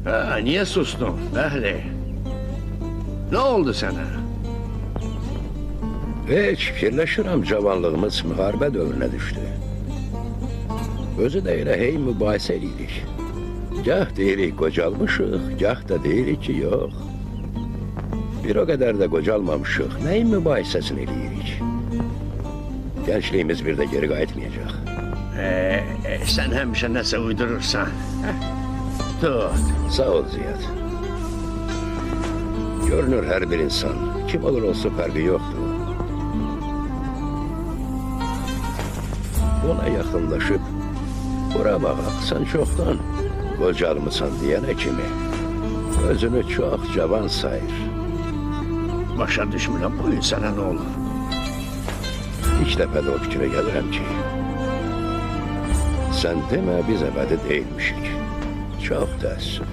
Ha, niye sustun Behli? Ne oldu sana? Hiç fikirleşirəm cavanlığımız müharibə dövrünə düşdü. Özü də elə hey mübahisə edirik. Gah deyirik qocalmışıq, gah da deyirik ki yox. Bir o qədər də qocalmamışıq, nəyin mübahisəsini eləyirik? Gençliğimiz bir də geri qayıtmayacaq. Sen həmişə nəsə uydurursan. Tut. Sağ ol Ziyad. Görünür hər bir insan, kim olur olsa fərqi yoxdur. Ona yaxınlaşıb, bura baxaq, sən çoxdan qocalmısan deyənə kimi özünü çox cavan sayır. Başa düşmürəm, bu il sənə nə olur? İlk dəfə də o fikrə gəlirəm ki, sən demə biz əbədi deyilmişik. Çox təəssüf.